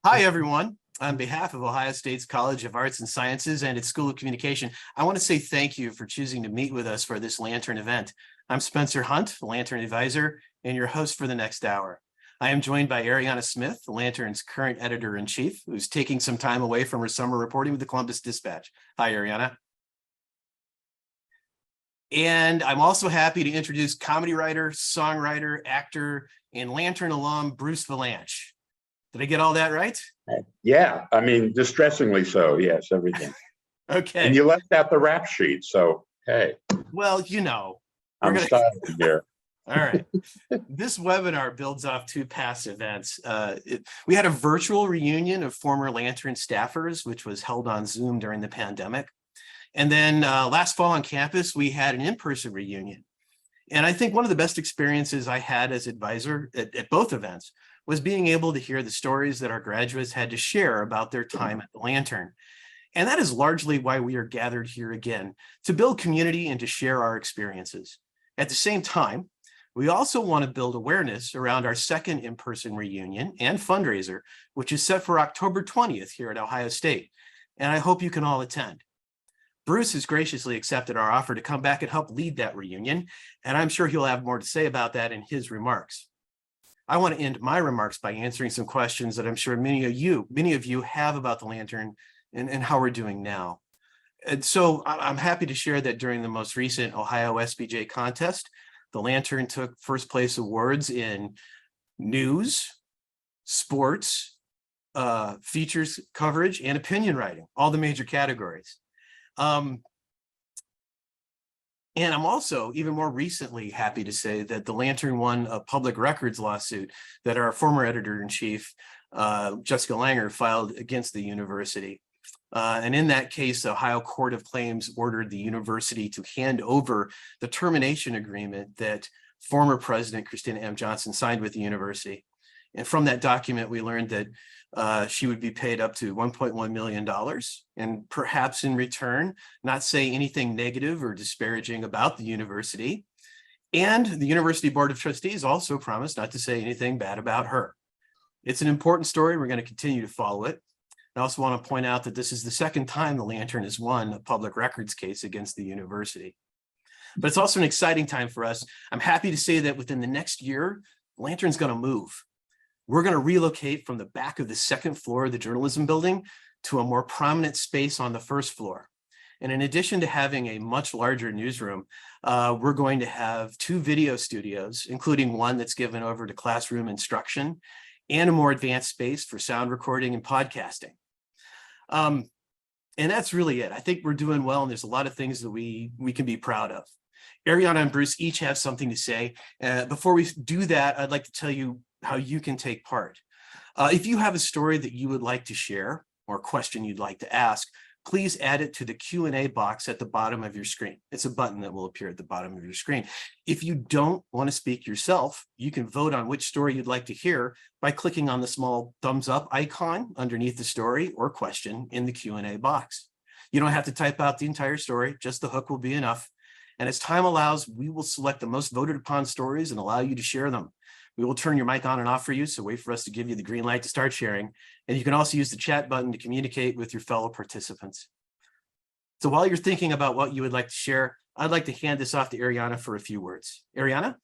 Hi, everyone. On behalf of Ohio State's College of Arts and Sciences and its School of Communication, I want to say thank you for choosing to meet with us for this Lantern event. I'm Spencer Hunt, the Lantern Advisor, and your host for the next hour. I am joined by Ariana Smith, the Lantern's current editor-in-chief, who's taking some time away from her summer reporting with the Columbus Dispatch. Hi, Ariana. And I'm also happy to introduce comedy writer, songwriter, actor, and Lantern alum, Bruce Valanche. Did I get all that right? Yeah, I mean, distressingly so. Yes, everything. Okay. And you left out the rap sheet, so hey. Well, I'm starting here. All right. This webinar builds off two past events. We had a virtual reunion of former Lantern staffers, which was held on Zoom during the pandemic. And then last fall on campus, we had an in-person reunion. And I think one of the best experiences I had as advisor at both events was being able to hear the stories that our graduates had to share about their time at the Lantern. And that is largely why we are gathered here again, to build community and to share our experiences. At the same time, we also want to build awareness around our second in-person reunion and fundraiser, which is set for October 20th here at Ohio State. And I hope you can all attend. Bruce has graciously accepted our offer to come back and help lead that reunion, and I'm sure he'll have more to say about that in his remarks. I want to end my remarks by answering some questions that I'm sure many of you have about the Lantern and how we're doing now. And so I'm happy to share that during the most recent Ohio SBJ contest, the Lantern took first place awards in news, sports, features coverage, and opinion writing, all the major categories. And I'm also even more recently happy to say that the Lantern won a public records lawsuit that our former editor-in-chief, Jessica Langer, filed against the university. And in that case, the Ohio Court of Claims ordered the university to hand over the termination agreement that former President Christina M. Johnson signed with the university. And from that document, we learned that she would be paid up to $1.1 million and perhaps in return, not say anything negative or disparaging about the university. And the University Board of Trustees also promised not to say anything bad about her. It's an important story. We're going to continue to follow it. I also want to point out that this is the second time the Lantern has won a public records case against the university. But it's also an exciting time for us. I'm happy to say that within the next year, the Lantern's going to move. We're going to relocate from the back of the second floor of the journalism building to a more prominent space on the first floor. And in addition to having a much larger newsroom, we're going to have two video studios, including one that's given over to classroom instruction and a more advanced space for sound recording and podcasting. And that's really it. I think we're doing well, and there's a lot of things that we can be proud of. Ariana and Bruce each have something to say. Before we do that, I'd like to tell you how you can take part. If you have a story that you would like to share or a question you'd like to ask, please add it to the Q&A box at the bottom of your screen. It's a button that will appear at the bottom of your screen. If you don't want to speak yourself, you can vote on which story you'd like to hear by clicking on the small thumbs up icon underneath the story or question in the Q&A box. You don't have to type out the entire story, just the hook will be enough. And as time allows, we will select the most voted upon stories and allow you to share them. We will turn your mic on and off for you, so wait for us to give you the green light to start sharing. And you can also use the chat button to communicate with your fellow participants. So while you're thinking about what you would like to share, I'd like to hand this off to Ariana for a few words. Ariana?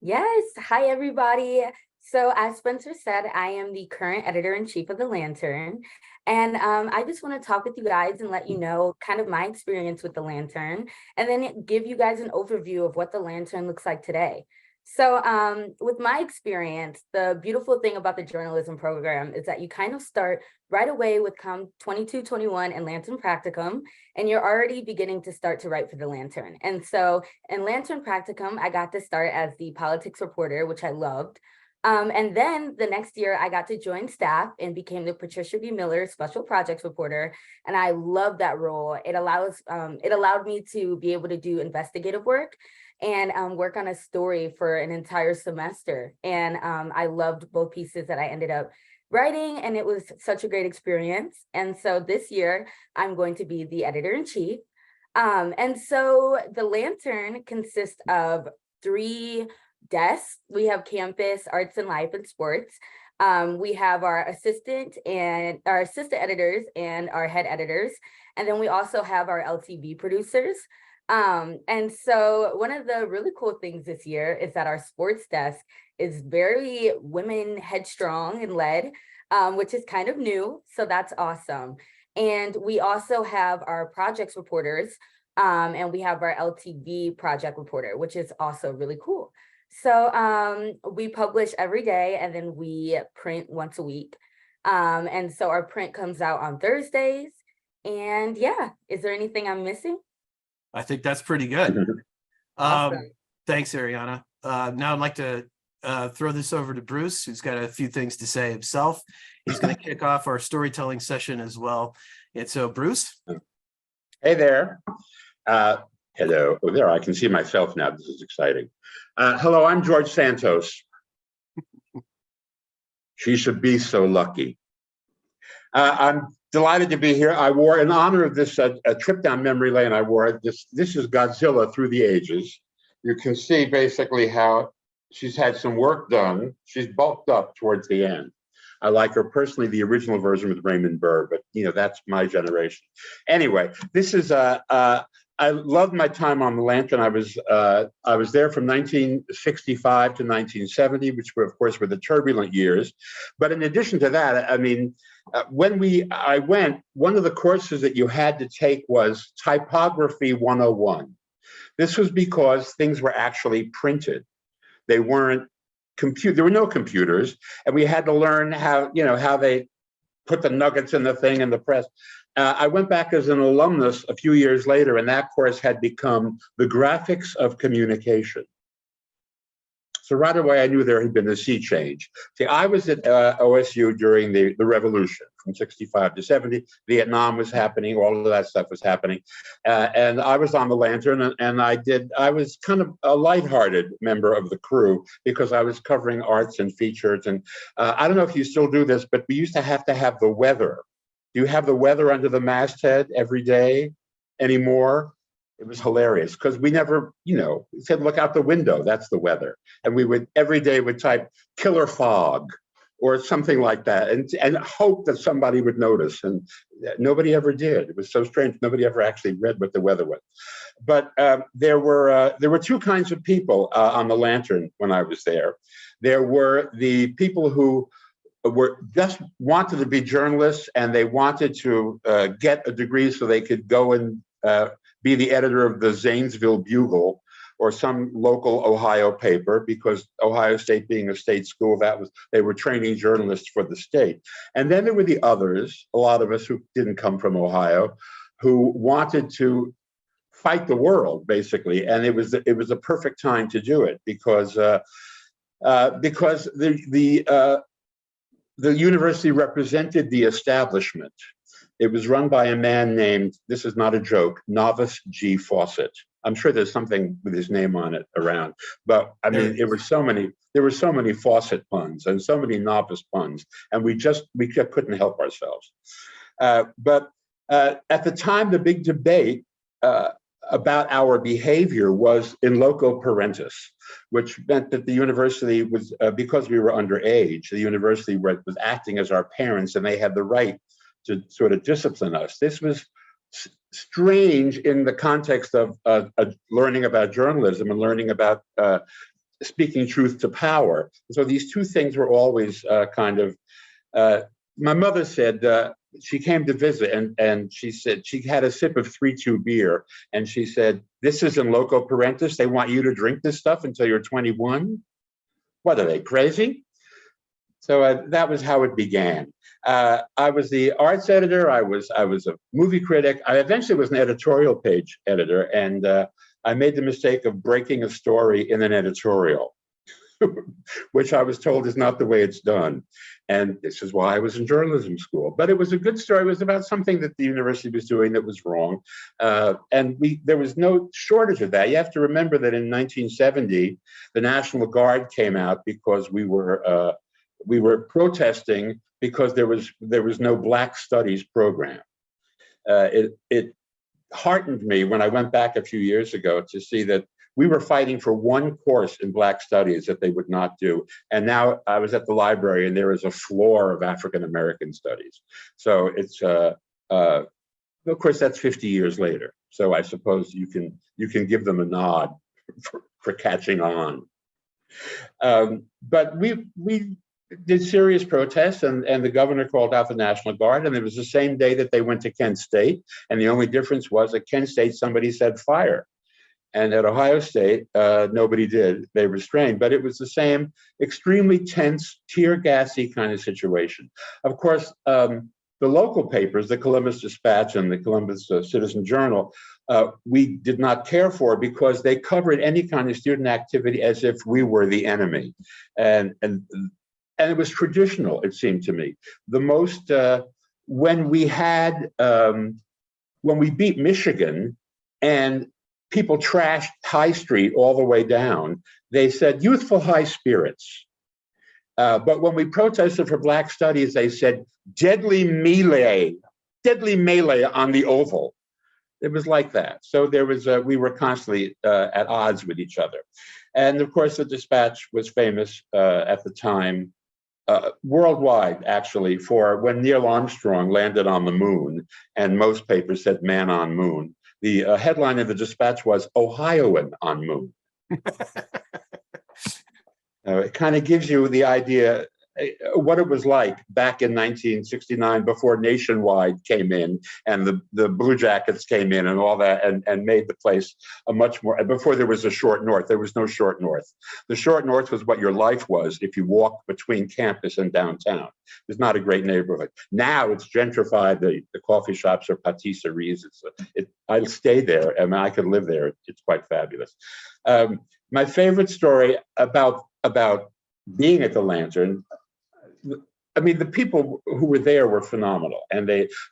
Yes. Hi, everybody. So as Spencer said, I am the current editor-in-chief of the Lantern. And I just want to talk with you guys and let you know kind of my experience with the Lantern, and then give you guys an overview of what the Lantern looks like today. So with my experience, the beautiful thing about the journalism program is that you kind of start right away with Com 2221 and Lantern Practicum, and you're already beginning to start to write for the Lantern. And so in Lantern Practicum, I got to start as the politics reporter, which I loved. And then the next year I got to join staff and became the Patricia B. Miller Special Projects Reporter. And I loved that role. It allowed me to be able to do investigative work and work on a story for an entire semester. And I loved both pieces that I ended up writing, and it was such a great experience. And so this year I'm going to be the editor-in-chief. And so the Lantern consists of 3 desks. We have campus, arts and life, and sports. We have our assistant editors and our head editors. And then we also have our LTV producers. And so one of the really cool things this year is that our sports desk is very women headstrong and led, which is kind of new. So that's awesome. And we also have our projects reporters, and we have our LTV project reporter, which is also really cool. So we publish every day and then we print once a week. And so our print comes out on Thursdays. And yeah, is there anything I'm missing? I think that's pretty good. Awesome. Thanks, Ariana. Now I'd like to throw this over to Bruce, who's got a few things to say himself. He's going to kick off our storytelling session as well. And so, Bruce. Hey there. Hello. Oh, there, I can see myself now. This is exciting. Hello, I'm George Santos. She should be so lucky. I'm delighted to be here. I wore, in honor of this a trip down memory lane, I wore this. This is Godzilla Through the Ages. You can see basically how she's had some work done. She's bulked up towards the end. I like her personally, the original version with Raymond Burr, but you know, that's my generation. Anyway, this is I loved my time on the Lantern. I was there from 1965 to 1970, which were, of course, were the turbulent years. But in addition to that, I mean, when I went, one of the courses that you had to take was Typography 101. This was because things were actually printed. They weren't there were no computers, and we had to learn how, you know, how they put the nuggets in the thing and the press. I went back as an alumnus a few years later, and that course had become the graphics of communication. So right away, I knew there had been a sea change. See, I was at OSU during the revolution from 65 to 70. Vietnam was happening, all of that stuff was happening. And I was on the Lantern, and I was kind of a lighthearted member of the crew because I was covering arts and features. And I don't know if you still do this, but we used to have the weather. Do you have the weather under the masthead every day anymore? It was hilarious because we never, you know, said, look out the window, that's the weather. And we would every day would type killer fog or something like that and hope that somebody would notice. And nobody ever did. It was so strange. Nobody ever actually read what the weather was. But there were two kinds of people on the Lantern when I was there. There were the people who were just wanted to be journalists, and they wanted to get a degree so they could go and be the editor of the Zanesville Bugle or some local Ohio paper, because Ohio State being a state school, they were training journalists for the state. And then there were the others, a lot of us who didn't come from Ohio, who wanted to fight the world, basically. And it was a perfect time to do it because the university represented the establishment. It was run by a man named, this is not a joke, Novice G. Fawcett. I'm sure there's something with his name on it around, but I mean, there were so many Fawcett puns and so many Novice puns, and we couldn't help ourselves. But at the time, the big debate about our behavior was in loco parentis, which meant that the university was, because we were underage, the university was acting as our parents, and they had the right to sort of discipline us. This was strange in the context of learning about journalism and learning about speaking truth to power. So these two things were always kind of, my mother said, she came to visit and she said she had a sip of 3-2 beer, and she said, this is in loco parentis. They want you to drink this stuff until you're 21. What are they, crazy? So that was how it began. I was the arts editor. I was a movie critic. I eventually was an editorial page editor, and I made the mistake of breaking a story in an editorial, which I was told is not the way it's done. And this is why I was in journalism school. But it was a good story. It was about something that the university was doing that was wrong. And there was no shortage of that. You have to remember that in 1970, the National Guard came out because we were protesting because there was no Black Studies program. It heartened me when I went back a few years ago to see that we were fighting for one course in Black Studies that they would not do. And now I was at the library and there is a floor of African American studies. So it's, of course, that's 50 years later. So I suppose you can give them a nod for catching on. But we did serious protests, and the governor called out the National Guard, and it was the same day that they went to Kent State. And the only difference was at Kent State, somebody said fire. And at Ohio State, nobody did. They restrained. But it was the same extremely tense, tear gassy kind of situation. Of course, the local papers, the Columbus Dispatch and the Columbus Citizen Journal, we did not care for because they covered any kind of student activity as if we were the enemy. And it was traditional, it seemed to me. The most, when we beat Michigan and people trashed High Street all the way down, they said youthful high spirits. But when we protested for Black Studies, they said deadly melee on the Oval. It was like that. So there was we were constantly at odds with each other. And of course, the Dispatch was famous at the time, worldwide, actually, for when Neil Armstrong landed on the moon, and most papers said man on moon. The headline of the Dispatch was Ohioan on moon. It kind of gives you the idea what it was like back in 1969 before Nationwide came in and the Blue Jackets came in and all that and made the place a much more, before there was a short north, there was no short north. The short north was what your life was if you walked between campus and downtown. It's not a great neighborhood. Now it's gentrified, the coffee shops are patisseries. I'll stay there, I mean, I could live there, it's quite fabulous. My favorite story about being at the Lantern, I mean, the people who were there were phenomenal, and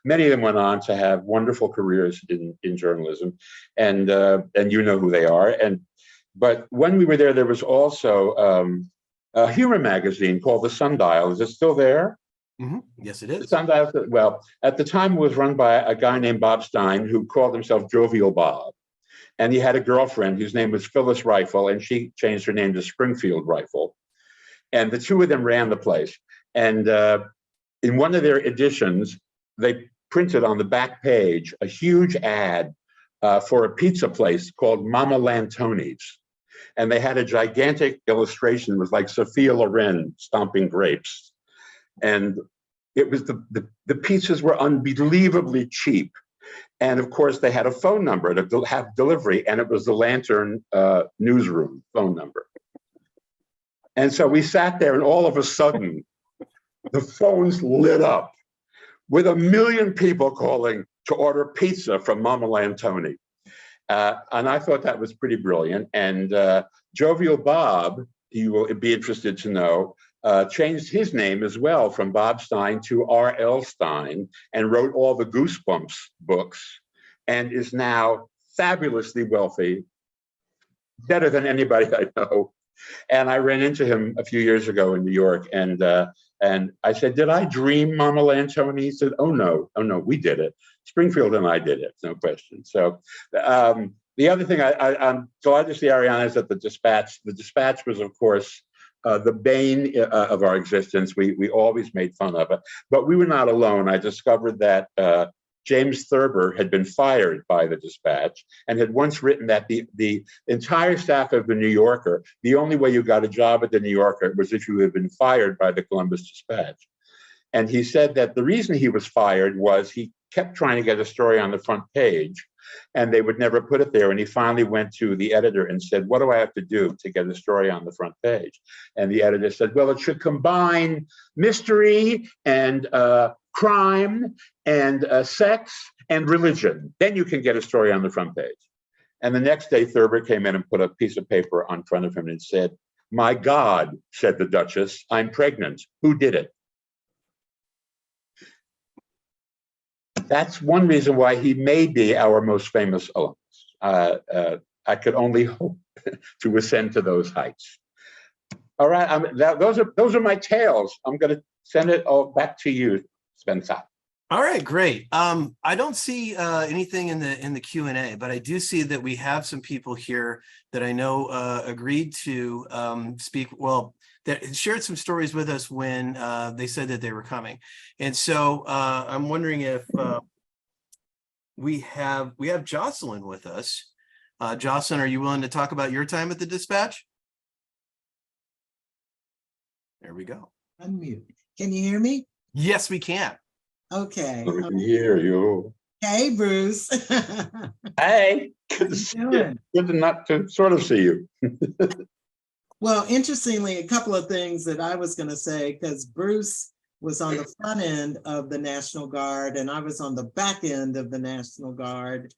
many of them went on to have wonderful careers in journalism, and you know who they are. But when we were there was also a humor magazine called The Sundial. Is it still there? Mm-hmm. Yes, it is. The Sundial. Well, at the time, it was run by a guy named Bob Stein, who called himself Jovial Bob, and he had a girlfriend whose name was Phyllis Rifle, and she changed her name to Springfield Rifle, and the two of them ran the place. And in one of their editions, they printed on the back page a huge ad for a pizza place called Mama Lantoni's. And they had a gigantic illustration. It was like Sophia Loren stomping grapes. And it was the pizzas were unbelievably cheap. And of course, they had a phone number to have delivery, and it was the Lantern newsroom phone number. And so we sat there, and all of a sudden, the phones lit up with 1 million people calling to order pizza from Mama Lantoni. And I thought that was pretty brilliant. And Jovial Bob, you will be interested to know, changed his name as well from Bob Stein to R.L. Stein and wrote all the Goosebumps books and is now fabulously wealthy, better than anybody I know. And I ran into him a few years ago in New York, and I said, "Did I dream Mama Lantoni?" He said, "Oh no, we did it. Springfield and I did it, no question." So the other thing I'm delighted to see, Ariana, is that the Dispatch was, of course, the bane of our existence. We always made fun of it, but we were not alone. I discovered that James Thurber had been fired by the Dispatch and had once written that the entire staff of the New Yorker, the only way you got a job at the New Yorker was if you had been fired by the Columbus Dispatch. And he said that the reason he was fired was he kept trying to get a story on the front page and they would never put it there. And he finally went to the editor and said, "What do I have to do to get a story on the front page?" And the editor said, "Well, it should combine mystery and crime and sex and religion. Then you can get a story on the front page." And the next day, Thurber came in and put a piece of paper on front of him and said, "My God," said the Duchess, "I'm pregnant. Who did it?" That's one reason why he may be our most famous alumnus. I could only hope to ascend to those heights. All right, those are my tales. I'm going to send it all back to you, Spencer. All right, great. I don't see anything in the Q&A, but I do see that we have some people here that I know agreed to speak, well, that shared some stories with us when they said that they were coming. And so I'm wondering if we have Jocelyn with us. Jocelyn, are you willing to talk about your time at the Dispatch? There we go. Unmute. Can you hear me? Yes, we can. Okay. I can hear you. Hey, Bruce. Hey, How good to you see you. doing? Good to not to sort of see you. Well, interestingly, a couple of things that I was going to say, because Bruce was on the front end of the National Guard and I was on the back end of the National Guard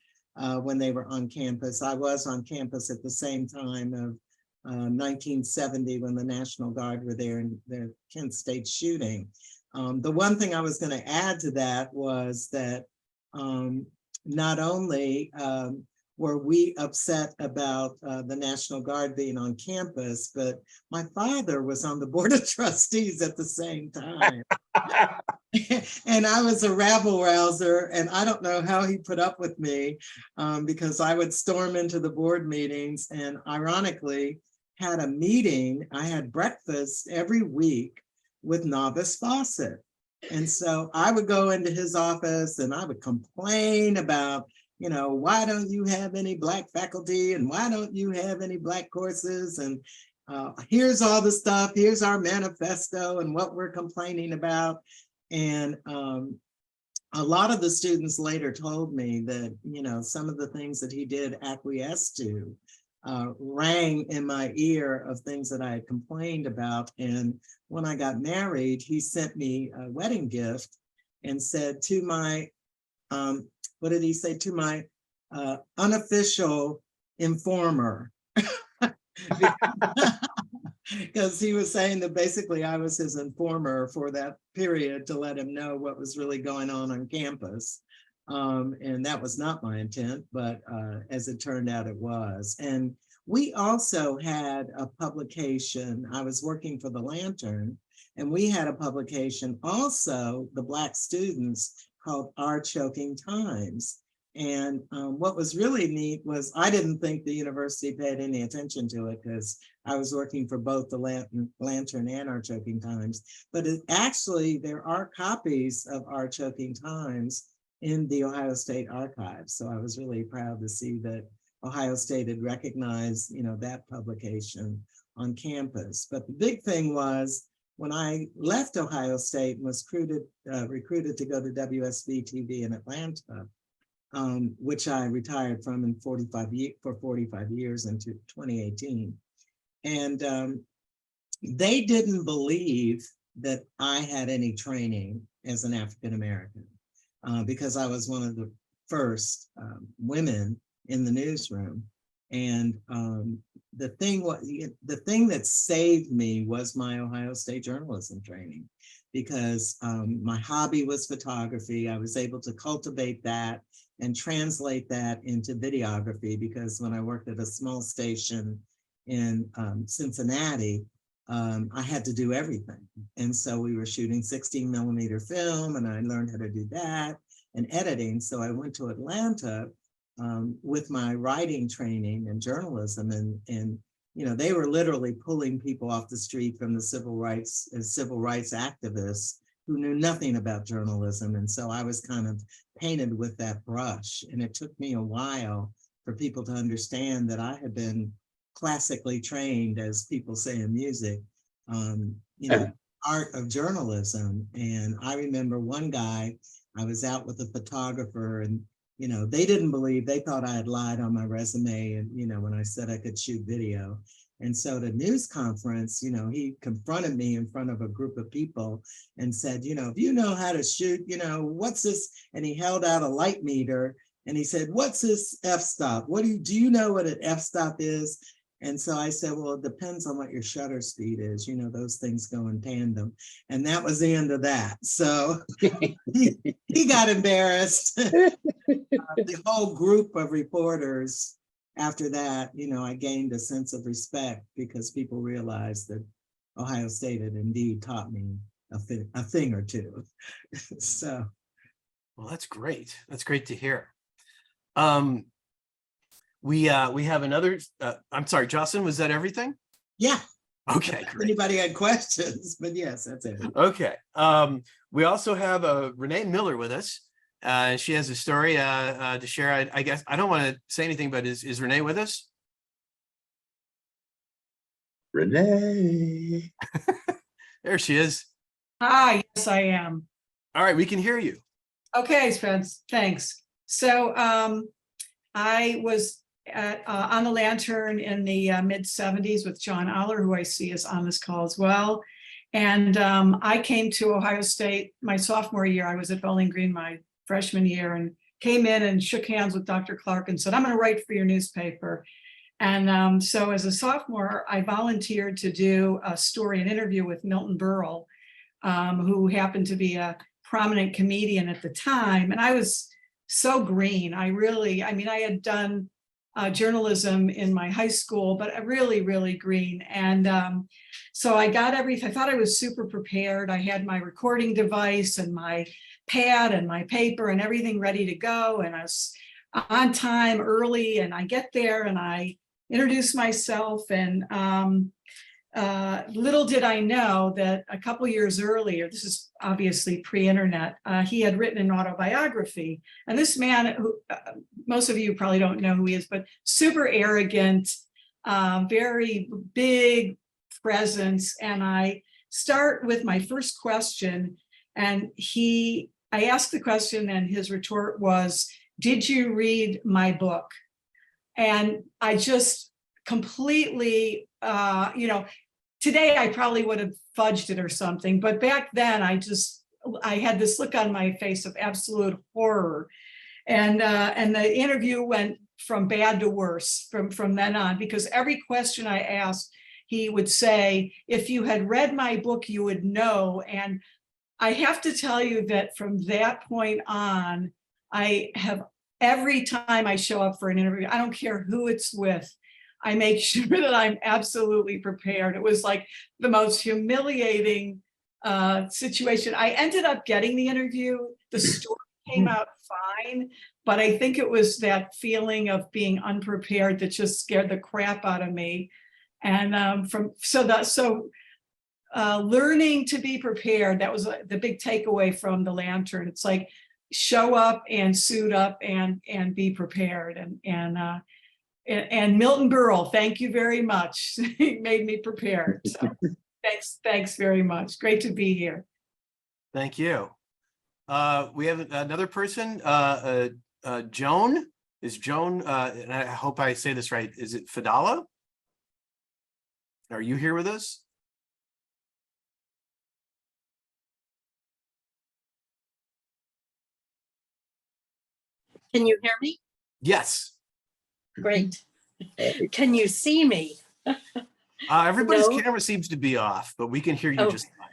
when they were on campus. I was on campus at the same time of 1970 when the National Guard were there in the Kent State shooting. The one thing I was going to add to that was that not only were we upset about the National Guard being on campus, but my father was on the Board of Trustees at the same time. And I was a rabble rouser, and I don't know how he put up with me because I would storm into the board meetings and ironically had a meeting. I had breakfast every week with Novice Fawcett. And so I would go into his office and I would complain about, you know, why don't you have any Black faculty and why don't you have any Black courses? And here's all the stuff, here's our manifesto and what we're complaining about. And a lot of the students later told me that, you know, some of the things that he did acquiesce to rang in my ear of things that I had complained about. And when I got married, he sent me a wedding gift and said to my, what did he say? To my unofficial informer. Because he was saying that basically I was his informer for that period to let him know what was really going on campus. And that was not my intent, but as it turned out, it was. And we also had a publication. I was working for the Lantern, and we had a publication also, the Black students, called Our Choking Times. And what was really neat was I didn't think the university paid any attention to it because I was working for both the Lantern and Our Choking Times. But actually, there are copies of Our Choking Times in the Ohio State archives. So I was really proud to see that Ohio State had recognized, you know, that publication on campus. But the big thing was when I left Ohio State and was recruited to go to WSB TV in Atlanta, which I retired from for 45 years into 2018. And they didn't believe that I had any training as an African-American because I was one of the first women in the newsroom. And the thing that saved me was my Ohio State journalism training, because my hobby was photography. I was able to cultivate that and translate that into videography, because when I worked at a small station in Cincinnati, I had to do everything. And so we were shooting 16mm film, and I learned how to do that and editing. So I went to Atlanta with my writing training and journalism, and you know, they were literally pulling people off the street from the civil rights activists who knew nothing about journalism. And so I was kind of painted with that brush. And it took me a while for people to understand that I had been classically trained, as people say in music, you know, art of journalism. And I remember one guy, I was out with a photographer, and you know, they didn't believe, they thought I had lied on my resume. And, you know, when I said I could shoot video. And so at a news conference, you know, he confronted me in front of a group of people and said, you know, if you know how to shoot, you know, what's this? And he held out a light meter and he said, what's this f-stop? Do you know what an f-stop is? And so I said, well, it depends on what your shutter speed is. You know, those things go in tandem. And that was the end of that. So he got embarrassed. The whole group of reporters after that, you know, I gained a sense of respect because people realized that Ohio State had indeed taught me a thing or two. So Well, that's great. That's great to hear. We have another, I'm sorry, Jocelyn, was that everything? Yeah. Okay, If great. anybody had questions, but yes, that's it. Okay. We also have Renee Miller with us. She has a story to share. I guess I don't want to say anything, but is Renee with us? Renee. There she is. Hi, yes, I am. All right, we can hear you. Okay, Spence, thanks. So I was on the Lantern in the mid-70s with John Aller, who I see is on this call as well. And I came to Ohio State my sophomore year. I was at Bowling Green my freshman year and came in and shook hands with Dr. Clark and said, I'm going to write for your newspaper. And so as a sophomore, I volunteered to do a story, an interview with Milton Berle, who happened to be a prominent comedian at the time. And I was so green. I mean, I had done journalism in my high school, but really, really green. And so I got everything. I thought I was super prepared. I had my recording device and my pad and my paper and everything ready to go. And I was on time early, and I get there and I introduce myself, and little did I know that a couple years earlier, this is obviously pre-internet, he had written an autobiography. And this man, who most of you probably don't know who he is, but super arrogant, very big presence. And I start with my first question, and I asked the question, and his retort was, "Did you read my book?" And I just completely, today I probably would have fudged it or something, but back then I had this look on my face of absolute horror. And the interview went from bad to worse from then on, because every question I asked, he would say, "If you had read my book, you would know." And I have to tell you that from that point on, I have, every time I show up for an interview, I don't care who it's with, I make sure that I'm absolutely prepared. It was like the most humiliating situation. I ended up getting the interview. The story came out fine, but I think it was that feeling of being unprepared that just scared the crap out of me. And learning to be prepared, that was the big takeaway from the Lantern. It's like, show up and suit up and be prepared. And Milton Berle, thank you very much. He made me prepared. So thanks very much. Great to be here. Thank you. We have another person, Joan. Is Joan, and I hope I say this right, is it Fadala? Are you here with us? Can you hear me? Yes. Great. Can you see me? Everybody's No. camera seems to be off, but we can hear you Oh. just fine.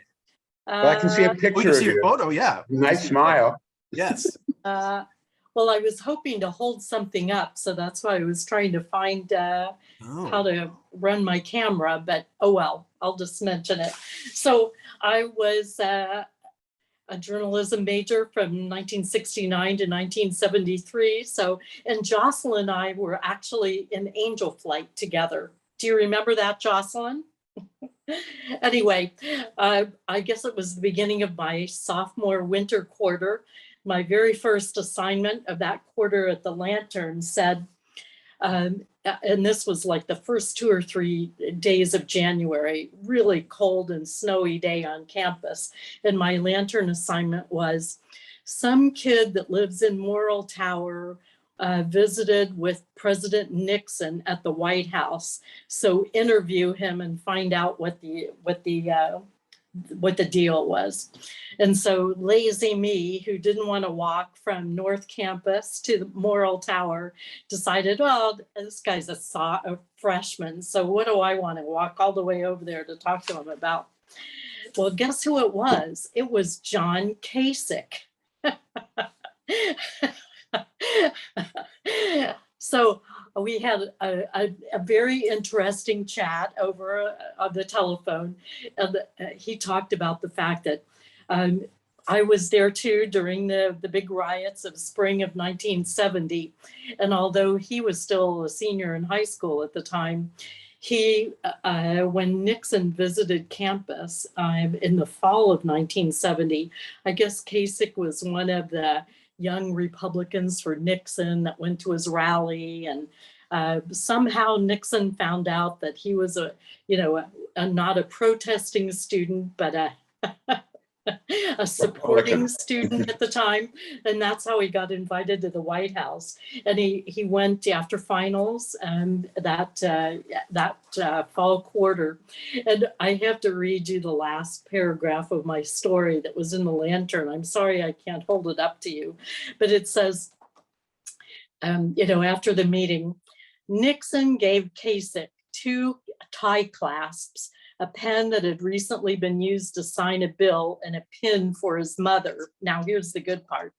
Well, I can see a We picture can of see your you. photo, yeah. Nice smile. Yes. Well, I was hoping to hold something up, so that's why I was trying to find how Oh, to run my camera, but oh well, I'll just mention it. So I was a journalism major from 1969 to 1973. So, and Jocelyn and I were actually in Angel Flight together. Do you remember that, Jocelyn? Anyway, I guess it was the beginning of my sophomore winter quarter. My very first assignment of that quarter at the Lantern said, and this was like the first 2 or 3 days of January, really cold and snowy day on campus. And my Lantern assignment was, some kid that lives in Morrill Tower visited with President Nixon at the White House. So interview him and find out what the deal was. And so lazy me, who didn't want to walk from North Campus to the Morrill Tower, decided, well, this guy's a freshman, so what do I want to walk all the way over there to talk to him about? Well, guess who it was? It was John Kasich. So we had a very interesting chat over the telephone. And he talked about the fact that I was there too during the big riots of spring of 1970. And although he was still a senior in high school at the time, when Nixon visited campus in the fall of 1970, I guess Kasich was one of the young Republicans for Nixon that went to his rally. And somehow Nixon found out that he was not a protesting student, but a supporting student at the time, and that's how he got invited to the White House. And he went after finals that fall quarter. And I have to read you the last paragraph of my story that was in the Lantern. I'm sorry I can't hold it up to you, but it says, after the meeting, Nixon gave Kasich 2 tie clasps, a pen that had recently been used to sign a bill, and a pin for his mother. Now, here's the good part.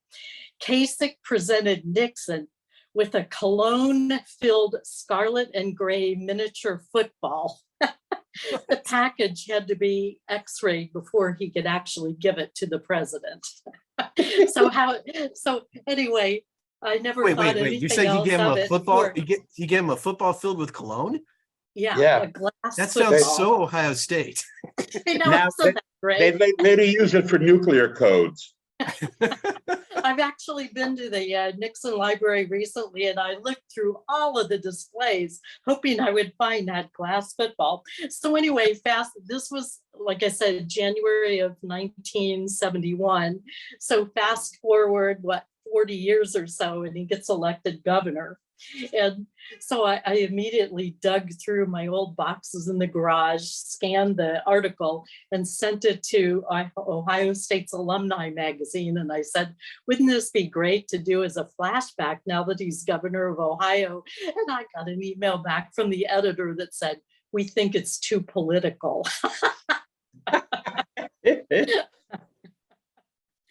Kasich presented Nixon with a cologne-filled scarlet and gray miniature football. The package had to be x-rayed before he could actually give it to the president. So anyway, I never thought anything You said you gave him a football? You gave him a football filled with cologne? Yeah. A glass that football. sounds so Ohio State. I know, Now, isn't that great? They later use it for nuclear codes. I've actually been to the Nixon Library recently, and I looked through all of the displays, hoping I would find that glass football. So anyway, this was, like I said, January of 1971. So fast forward, 40 years or so, and he gets elected governor. And so I immediately dug through my old boxes in the garage, scanned the article, and sent it to Ohio State's Alumni magazine. And I said, wouldn't this be great to do as a flashback now that he's governor of Ohio? And I got an email back from the editor that said, we think it's too political.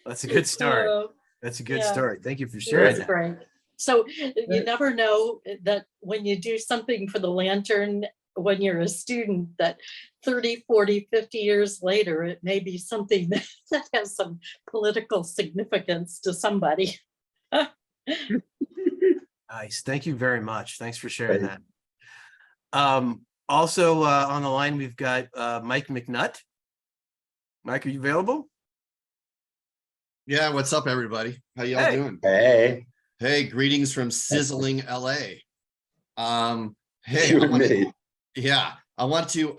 That's a good start. That's a good start. Thank you for sharing that. Great. So you never know that when you do something for the Lantern, when you're a student, that 30, 40, 50 years later, it may be something that has some political significance to somebody. Nice. Thank you very much. Thanks for sharing that. Also on the line, we've got Mike McNutt. Mike, are you available? Yeah, what's up, everybody? How y'all doing? Hey, Greetings from sizzling LA. I want to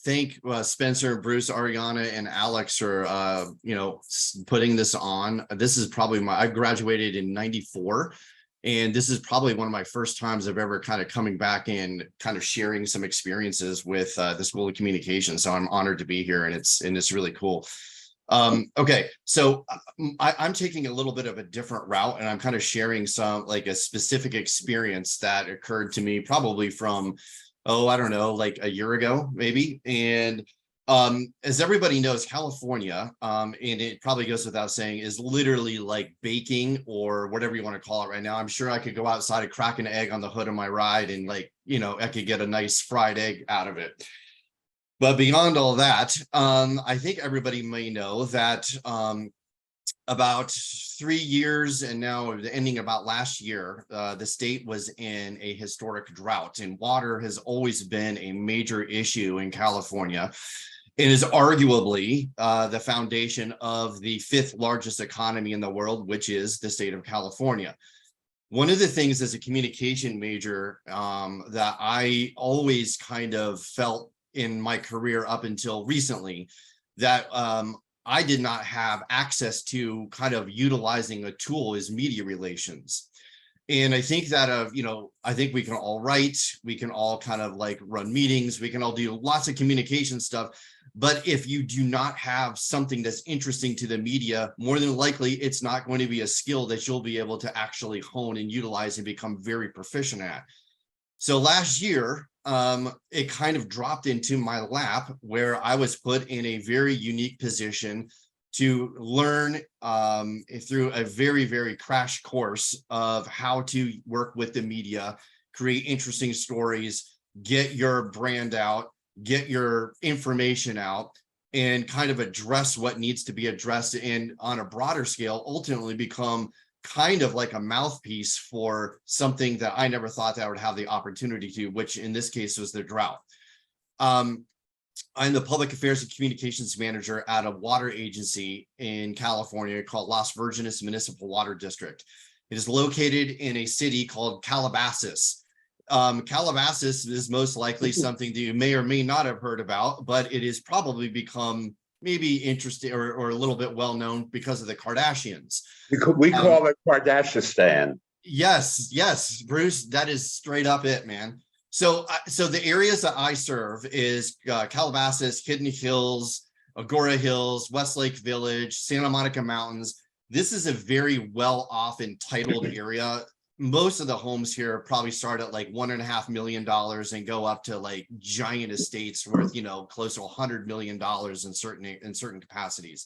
thank Spencer, Bruce, Ariana, and Alex for putting this on. This is probably I graduated in '94, and this is probably one of my first times I've ever kind of coming back and kind of sharing some experiences with the School of Communication. So I'm honored to be here, and it's really cool. Okay, so I'm taking a little bit of a different route, and I'm kind of sharing some like a specific experience that occurred to me probably from, I don't know, like a year ago, maybe. And as everybody knows, California, and it probably goes without saying, is literally like baking or whatever you want to call it right now. I'm sure I could go outside and crack an egg on the hood of my ride and I could get a nice fried egg out of it. But beyond all that, I think everybody may know that about 3 years and now ending about last year, the state was in a historic drought, and water has always been a major issue in California. It is arguably the foundation of the 5th largest economy in the world, which is the state of California. One of the things as a communication major that I always kind of felt in my career up until recently that I did not have access to kind of utilizing a tool is media relations. And I think that I think we can all write, we can all kind of like run meetings, we can all do lots of communication stuff. But if you do not have something that's interesting to the media, more than likely, it's not going to be a skill that you'll be able to actually hone and utilize and become very proficient at. So last year, it kind of dropped into my lap where I was put in a very unique position to learn through a very, very crash course of how to work with the media, create interesting stories, get your brand out, get your information out, and kind of address what needs to be addressed, and on a broader scale, ultimately become kind of like a mouthpiece for something that I never thought that I would have the opportunity to, which in this case was the drought. I'm the public affairs and communications manager at a water agency in California called Las Virgenes Municipal Water District. It is located in a city called Calabasas. Calabasas is most likely something that you may or may not have heard about, but it has probably become maybe interesting or a little bit well known because of the Kardashians. We call it Kardashian. Yes, Bruce, that is straight up it, man. So the areas that I serve is Calabasas, Hidden Hills, Agora Hills, Westlake Village, Santa Monica Mountains. This is a very well-off entitled area. Most of the homes here probably start at like $1.5 million and go up to like giant estates worth, close to $100 million in certain capacities.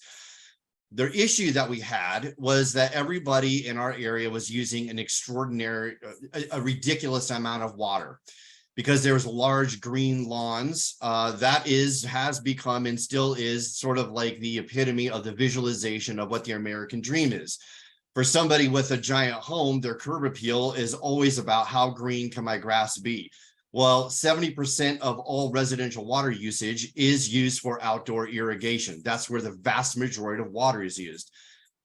The issue that we had was that everybody in our area was using an extraordinary, a ridiculous amount of water, because there's large green lawns. That has become and still is sort of like the epitome of the visualization of what the American dream is. For somebody with a giant home, their curb appeal is always about how green can my grass be? Well, 70% of all residential water usage is used for outdoor irrigation. That's where the vast majority of water is used.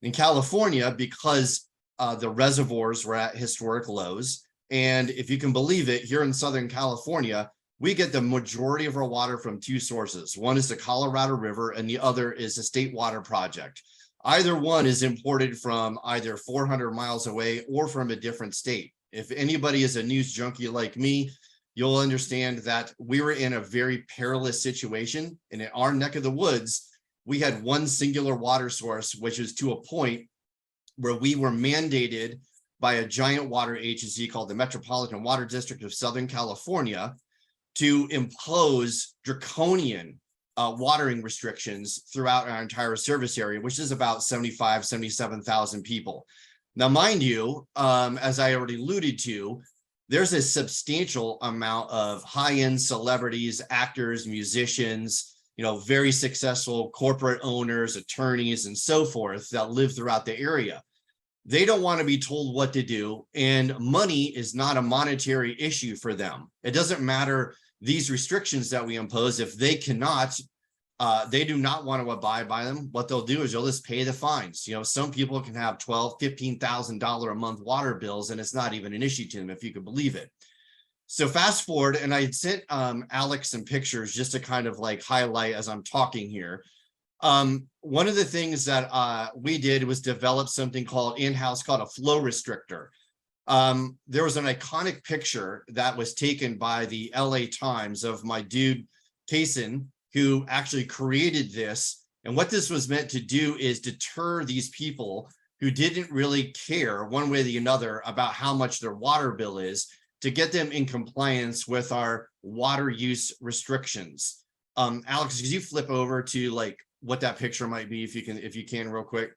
In California, because the reservoirs were at historic lows, and if you can believe it, here in Southern California, we get the majority of our water from two sources. One is the Colorado River, and the other is the State Water Project. Either one is imported from either 400 miles away or from a different state. If anybody is a news junkie like me, you'll understand that we were in a very perilous situation. And in our neck of the woods, we had one singular water source, which is to a point where we were mandated by a giant water agency called the Metropolitan Water District of Southern California to impose draconian watering restrictions throughout our entire service area, which is about 77,000 people. Now, mind you, as I already alluded to, there's a substantial amount of high-end celebrities, actors, musicians, very successful corporate owners, attorneys, and so forth that live throughout the area. They don't want to be told what to do, and money is not a monetary issue for them. It doesn't matter these restrictions that we impose. If they cannot, they do not want to abide by them. What they'll do is they'll just pay the fines. Some people can have $12,000, $15,000 a month water bills, and it's not even an issue to them, if you could believe it. So fast forward, and I sent Alex some pictures just to kind of like highlight as I'm talking here. One of the things that we did was develop something called in-house called a flow restrictor. There was an iconic picture that was taken by the LA Times of my dude, Kaysen, who actually created this. And what this was meant to do is deter these people who didn't really care one way or the other about how much their water bill is, to get them in compliance with our water use restrictions. Alex, could you flip over to like what that picture might be, if you can real quick?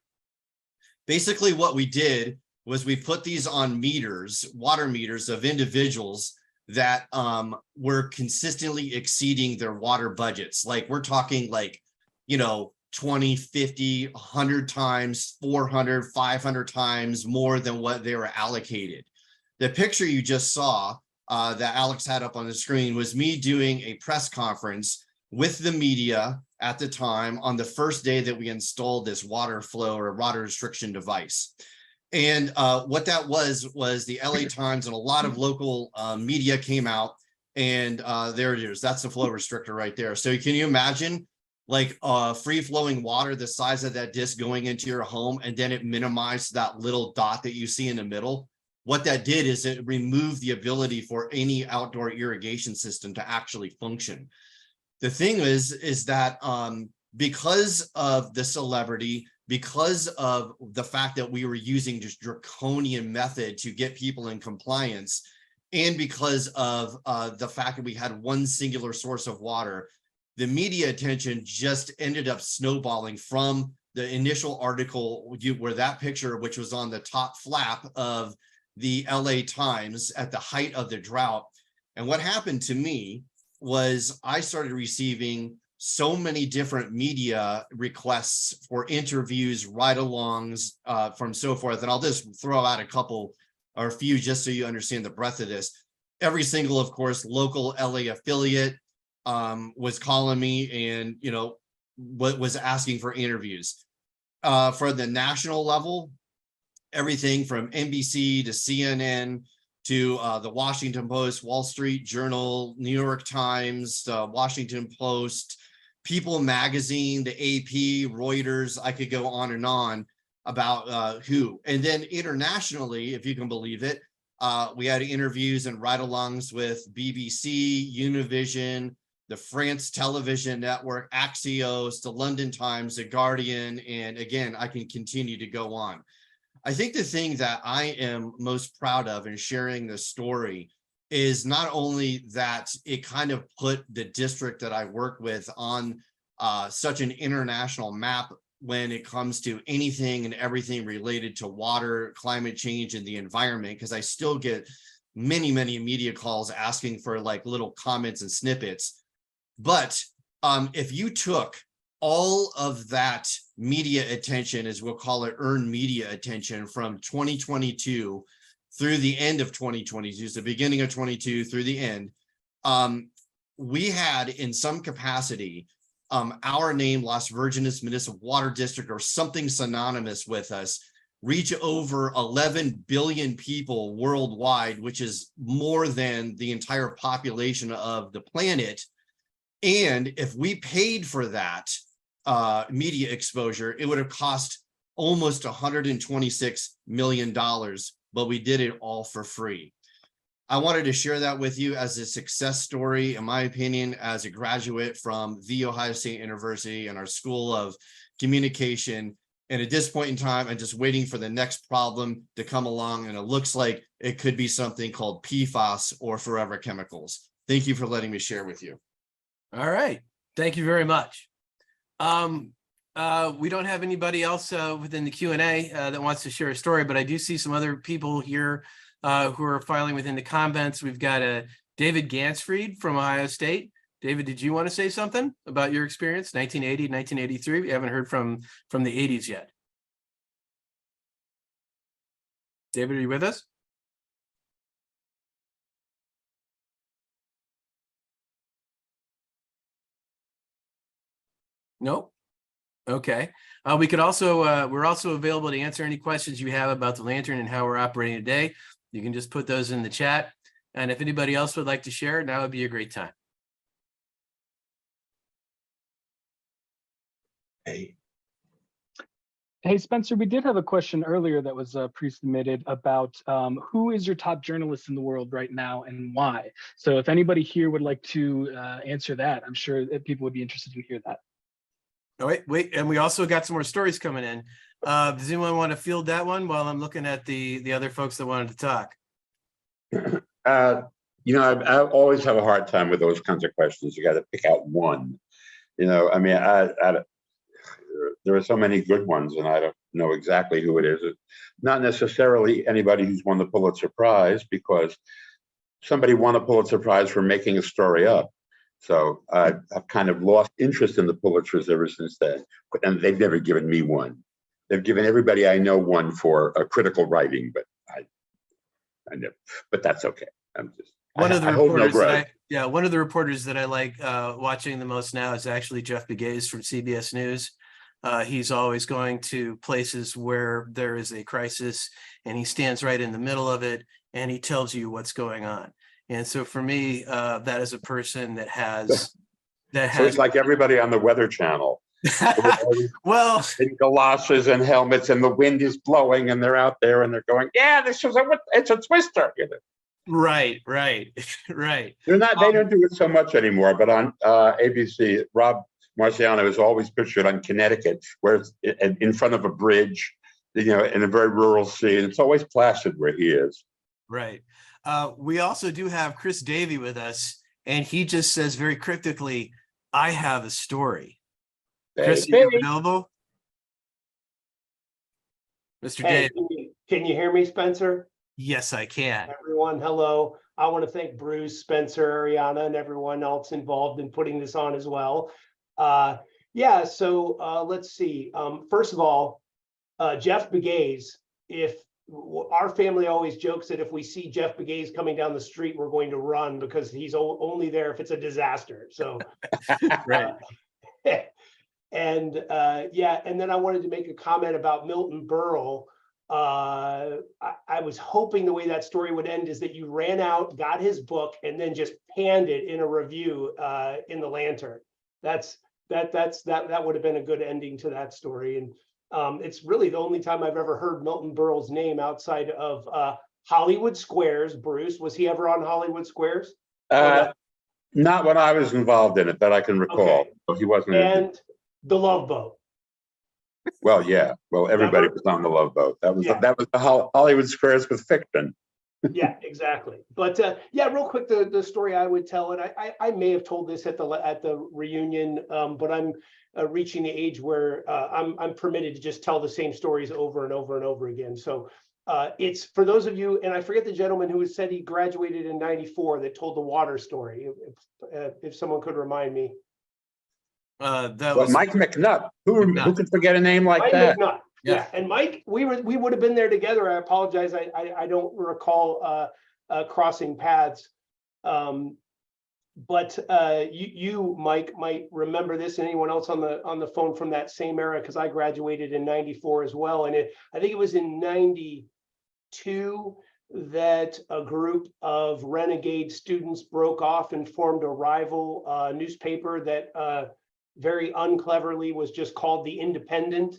Basically what we did was we put these on meters, water meters of individuals that were consistently exceeding their water budgets. Like we're talking like, 20, 50, 100 times, 400, 500 times more than what they were allocated. The picture you just saw that Alex had up on the screen was me doing a press conference with the media at the time on the first day that we installed this water flow or water restriction device. And what that was the LA Times and a lot of local media came out, and there it is. That's the flow restrictor right there. So can you imagine like free flowing water the size of that disc going into your home, and then it minimized that little dot that you see in the middle? What that did is it removed the ability for any outdoor irrigation system to actually function. The thing is that because of the celebrity, because of the fact that we were using just draconian method to get people in compliance, and because of the fact that we had one singular source of water, the media attention just ended up snowballing from the initial article where that picture, which was on the top flap of the LA Times at the height of the drought. And what happened to me was I started receiving so many different media requests for interviews, ride-alongs, from so forth. And I'll just throw out a couple or a few just so you understand the breadth of this. Every single, of course, local LA affiliate was calling me and, you know, was asking for interviews. For the national level, everything from NBC to CNN to the Washington Post, Wall Street Journal, New York Times, Washington Post, People Magazine, the AP, Reuters, I could go on and on about who. And then internationally, if you can believe it, we had interviews and ride-alongs with BBC, Univision, the France Television Network, Axios, the London Times, the Guardian, and again, I can continue to go on. I think the thing that I am most proud of in sharing this story is not only that it kind of put the district that I work with on such an international map when it comes to anything and everything related to water, climate change, and the environment, because I still get many, many media calls asking for like little comments and snippets. But if you took all of that media attention, as we'll call it, earned media attention from 2022 through the end of 2022, so the beginning of 22 through the end, we had in some capacity our name, Las Virgenes Municipal Water District, or something synonymous with us, reach over 11 billion people worldwide, which is more than the entire population of the planet. And if we paid for that media exposure, it would have cost almost $126 million, but we did it all for free. I wanted to share that with you as a success story, in my opinion, as a graduate from The Ohio State University and our School of Communication. And at this point in time, I'm just waiting for the next problem to come along. And it looks like it could be something called PFAS or forever chemicals. Thank you for letting me share with you. All right. Thank you very much. We don't have anybody else within the Q&A that wants to share a story, but I do see some other people here who are filing within the comments. We've got David Gansfried from Ohio State. David, did you want to say something about your experience, 1980, 1983? We haven't heard from the 80s yet. David, are you with us? Nope. Okay. We could also, we're also available to answer any questions you have about the Lantern and how we're operating today. You can just put those in the chat. And if anybody else would like to share, now would be a great time. Hey, Hey, Spencer, we did have a question earlier that was pre-submitted about who is your top journalist in the world right now and why? So if anybody here would like to answer that, I'm sure that people would be interested to hear that. Oh, wait, and we also got some more stories coming in. Does anyone want to field that one while I'm looking at the other folks that wanted to talk? You know, I always have a hard time with those kinds of questions. You got to pick out one. You know, I mean, there are so many good ones, and I don't know exactly who it is. It's not necessarily anybody who's won the Pulitzer Prize, because somebody won a Pulitzer Prize for making a story up. So I've kind of lost interest in the Pulitzers ever since then, and they've never given me one. They've given everybody I know one for critical writing, but I never. But that's okay. I'm just One of the I hold no reporters grudge. one of the reporters that I like watching the most now is actually Jeff Begaze from CBS News. He's always going to places where there is a crisis, and he stands right in the middle of it, and he tells you what's going on. And so for me, that is a person that has So it's like everybody on the Weather Channel. Well, In galoshes and helmets, and the wind is blowing, and they're out there, and they're going, "Yeah, this is it's a twister." You know? right. They're not. They don't do it so much anymore. But on ABC, Rob Marciano is always pictured on Connecticut, where it's in front of a bridge, you know, in a very rural scene. It's always placid where he is. Right. We also do have Chris Davey with us, and he just says very cryptically, "I have a story." Chris, are you available? Mr. Hey, Davey. can you hear me, Spencer? Yes, I can. Everyone, hello. I want to thank Bruce, Spencer, Ariana, and everyone else involved in putting this on as well. Yeah, so let's see. First of all, Jeff Begaze, our family always jokes that if we see Jeff Begaze coming down the street, we're going to run because he's only there if it's a disaster. So, Right. And yeah, and then I wanted to make a comment about Milton Berle. I was hoping the way that story would end is that you ran out, got his book, and then just panned it in a review in the Lantern. That would have been a good ending to that story. And it's really the only time I've ever heard Milton Berle's name outside of Hollywood Squares. Bruce, was he ever on Hollywood Squares? Not when I was involved in it that I can recall. Okay. So he wasn't. And The Love Boat. Well, yeah. Well, everybody was on the Love Boat. That was the Hollywood Squares with fiction. Yeah, exactly. But yeah, real quick, the story I would tell, and I may have told this at the reunion, but I'm reaching the age where I'm permitted to just tell the same stories over and over and over again. So it's for those of you, and I forget the gentleman who said he graduated in '94 that told the water story. If someone could remind me. That Well, was Mike McNutt. Who could forget a name like Mike that? McNutt. Yeah, and Mike, we would have been there together. I apologize. I don't recall crossing paths. But you, Mike, might remember this, and anyone else on the phone from that same era, because I graduated in '94 as well. And I think it was in '92 that a group of renegade students broke off and formed a rival newspaper that very uncleverly was just called The Independent.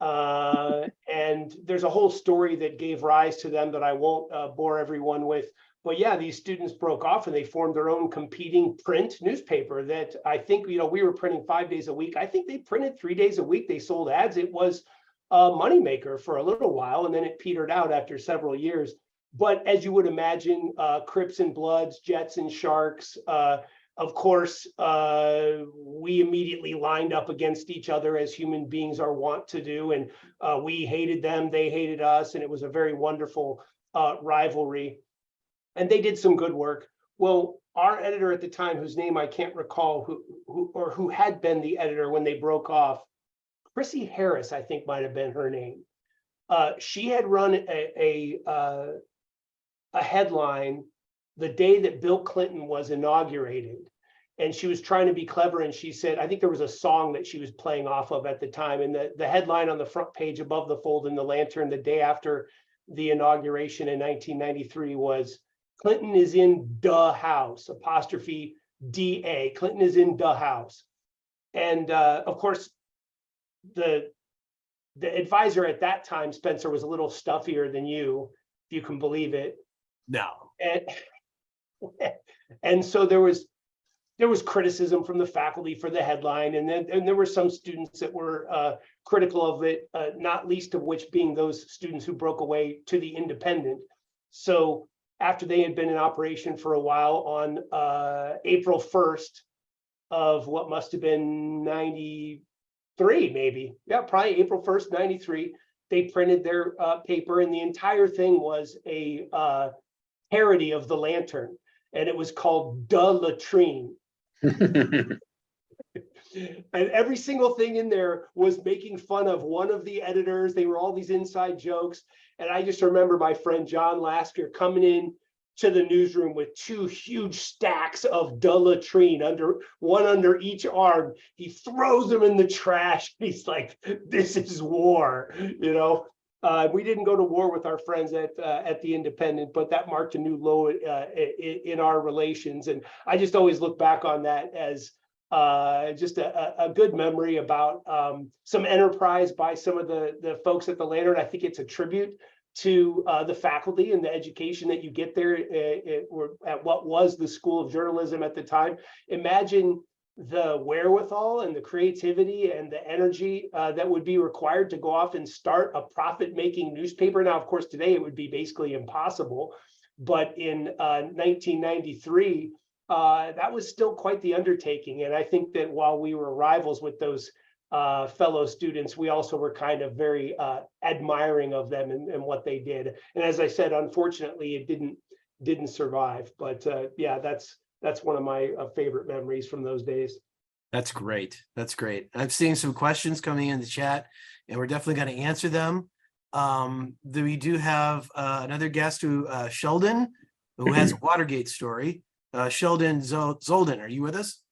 And there's a whole story that gave rise to them that I won't bore everyone with. But yeah, these students broke off and they formed their own competing print newspaper that I think, we were printing 5 days a week. I think they printed 3 days a week. They sold ads. It was a moneymaker for a little while, and then it petered out after several years. But as you would imagine, Crips and Bloods, Jets and Sharks, of course, we immediately lined up against each other as human beings are wont to do. And we hated them, they hated us. And it was a very wonderful rivalry. And they did some good work. Well, our editor at the time, whose name I can't recall, who had been the editor when they broke off, Chrissy Harris, I think might have been her name. She had run a headline the day that Bill Clinton was inaugurated. And she was trying to be clever. And she said, I think there was a song that she was playing off of at the time. And the headline on the front page above the fold in the Lantern the day after the inauguration in 1993 was, Clinton is in the house, apostrophe DA. Clinton is in the house. And of course, the advisor at that time, Spencer, was a little stuffier than you, if you can believe it. no. And so there was criticism from the faculty for the headline, and there were some students that were critical of it, not least of which being those students who broke away to the Independent. So after they had been in operation for a while, on April 1st of what must have been 93, maybe, yeah, probably April 1st, 93, they printed their paper, and the entire thing was a parody of the Lantern, and it was called "Da Latrine." And every single thing in there was making fun of one of the editors. They were all these inside jokes. And I just remember my friend John Lasker coming in to the newsroom with 2 huge stacks of Da Latrine, one under each arm. He throws them in the trash. He's like, this is war, We didn't go to war with our friends at the Independent, but that marked a new low in our relations. And I just always look back on that as just a good memory about some enterprise by some of the folks at the Lantern. I think it's a tribute to the faculty and the education that you get there at what was the School of Journalism at the time. Imagine the wherewithal and the creativity and the energy that would be required to go off and start a profit-making newspaper. Now, of course, today it would be basically impossible, but in 1993, that was still quite the undertaking. And I think that while we were rivals with those fellow students, we also were kind of very admiring of them and what they did. And as I said, unfortunately, it didn't survive. But yeah, that's one of my favorite memories from those days. That's great. That's great. I'm seeing some questions coming in the chat, and we're definitely going to answer them. We do have another guest Sheldon, who has a Watergate story. Sheldon Zolden, are you with us?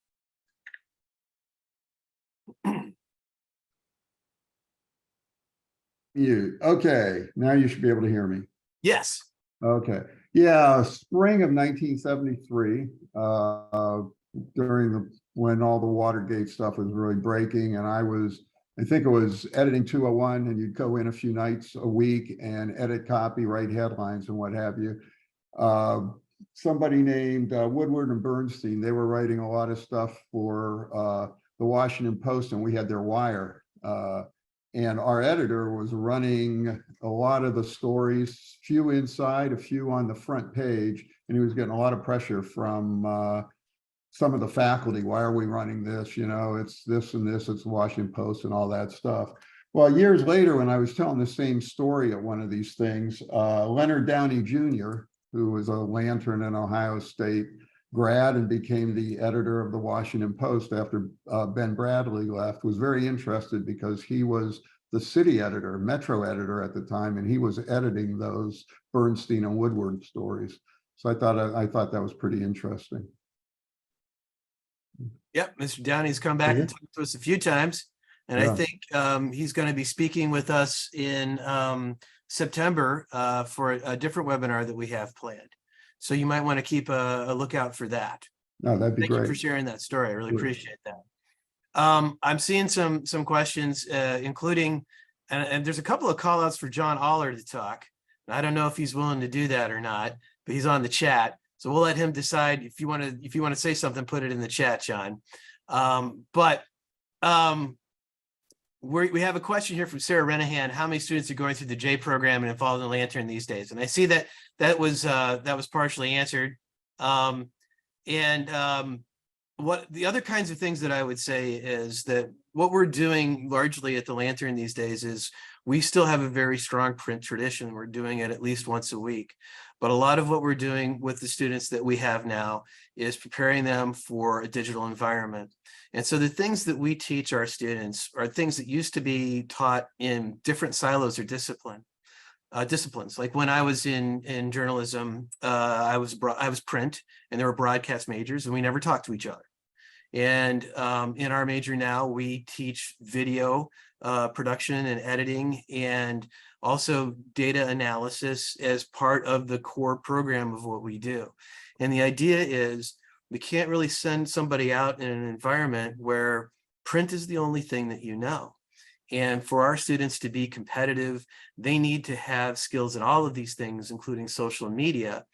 You, okay, now you should be able to hear me. Yes. Okay, yeah, spring of 1973, when all the Watergate stuff was really breaking, and I think it was editing 201, and you'd go in a few nights a week and edit copy, write headlines and what have you. Somebody named Woodward and Bernstein, they were writing a lot of stuff for the Washington Post, and we had their wire. And our editor was running a lot of the stories, few inside, a few on the front page, and he was getting a lot of pressure from some of the faculty. Why are we running this? You know, it's this and this, it's the Washington Post and all that stuff. Well, years later, when I was telling the same story at one of these things, Leonard Downey Jr., who was a Lantern in Ohio State grad and became the editor of the Washington Post after Ben Bradley left, was very interested because he was the city editor, metro editor at the time, and he was editing those Bernstein and Woodward stories. So I thought that was pretty interesting. Yep, Mr. Downey's come back and talked to us a few times, and I think he's going to be speaking with us in September for a different webinar that we have planned. So you might want to keep a lookout for that. No, that'd be Thank great. you for sharing that story. I really Sure. appreciate that. I'm seeing some questions, including, and there's a couple of call outs for John Aller to talk. I don't know if he's willing to do that or not, but he's on the chat. So we'll let him decide. If you want to say something, put it in the chat, John. We have a question here from Sarah Renahan. How many students are going through the J program and involved in the Lantern these days? And I see that was partially answered. What the other kinds of things that I would say is that what we're doing largely at the Lantern these days is we still have a very strong print tradition. We're doing it at least once a week. But a lot of what we're doing with the students that we have now is preparing them for a digital environment. And so the things that we teach our students are things that used to be taught in different silos or disciplines. Like when I was in journalism, I was print, and there were broadcast majors, and we never talked to each other. And in our major now, we teach video production and editing, and also data analysis as part of the core program of what we do. And the idea is we can't really send somebody out in an environment where print is the only thing that you know. And for our students to be competitive, they need to have skills in all of these things, including social media.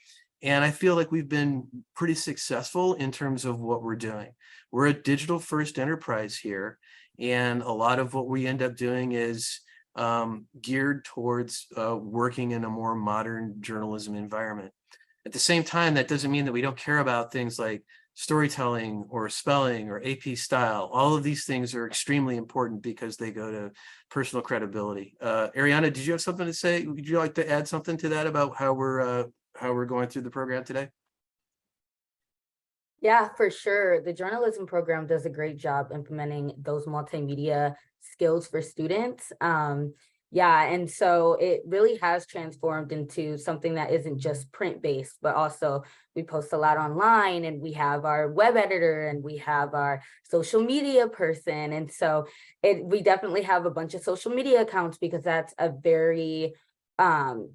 And I feel like we've been pretty successful in terms of what we're doing. We're a digital first enterprise here. And a lot of what we end up doing is geared towards working in a more modern journalism environment. At the same time, that doesn't mean that we don't care about things like storytelling or spelling or AP style. All of these things are extremely important because they go to personal credibility. Ariana, did you have something to say? Would you like to add something to that about how we're going through the program today? Yeah, for sure. The journalism program does a great job implementing those multimedia skills for students. Yeah, and so it really has transformed into something that isn't just print-based, but also we post a lot online, and we have our web editor, and we have our social media person. And so we definitely have a bunch of social media accounts because that's a very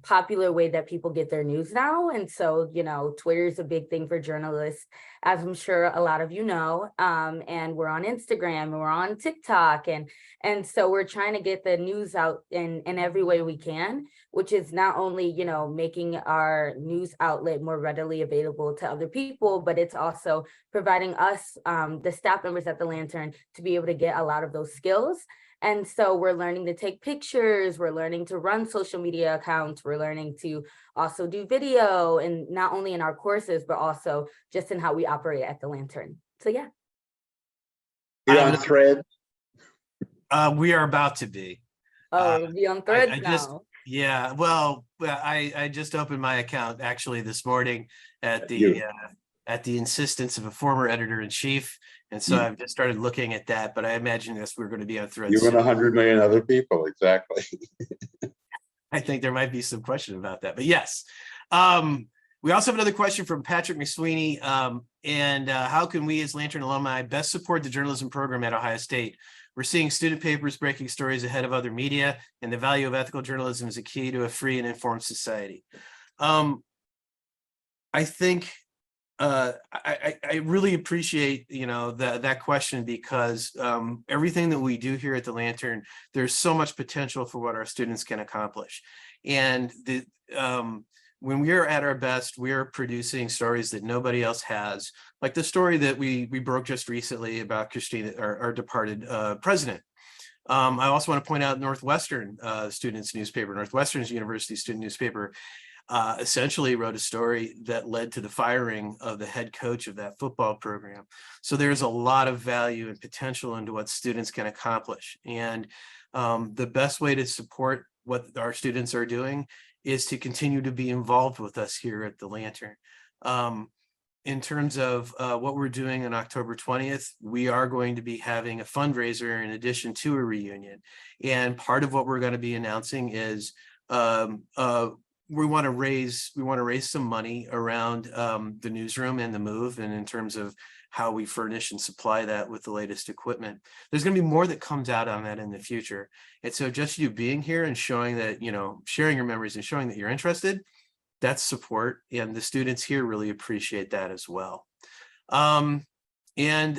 popular way that people get their news now. And so, you know, Twitter is a big thing for journalists, as I'm sure a lot of you know, and we're on Instagram, and we're on TikTok, and so we're trying to get the news out in every way we can, which is not only, you know, making our news outlet more readily available to other people, but it's also providing us, the staff members at the Lantern, to be able to get a lot of those skills. And so we're learning to take pictures, we're learning to run social media accounts, we're learning to also do video, and not only in our courses, but also just in how we operate at the Lantern. So yeah. You're on Thread? We are about to be. Oh, be on Threads now. Well, I just opened my account actually this morning at the at the insistence of a former editor-in-chief. And so I've just started looking at that, but I imagine this, we're going to be on threads. You and 100 million other people, exactly. I think there might be some question about that, but yes. We also have another question from Patrick McSweeney. How can we as Lantern alumni best support the journalism program at Ohio State? We're seeing student papers breaking stories ahead of other media, and the value of ethical journalism is a key to a free and informed society. I think I really appreciate, that question, because everything that we do here at the Lantern, there's so much potential for what our students can accomplish. And when we are at our best, we are producing stories that nobody else has, like the story that we broke just recently about Christina, our departed president. I also want to point out Northwestern students newspaper, Northwestern's university student newspaper, essentially wrote a story that led to the firing of the head coach of that football program. So there's a lot of value and potential into what students can accomplish. And the best way to support what our students are doing is to continue to be involved with us here at the Lantern. In terms of what we're doing on October 20th, we are going to be having a fundraiser in addition to a reunion. And part of what we're going to be announcing is we want to raise some money around the newsroom and the move, and in terms of how we furnish and supply that with the latest equipment. There's going to be more that comes out on that in the future. And so just you being here and showing that, sharing your memories and showing that you're interested, that's support. And the students here really appreciate that as well. And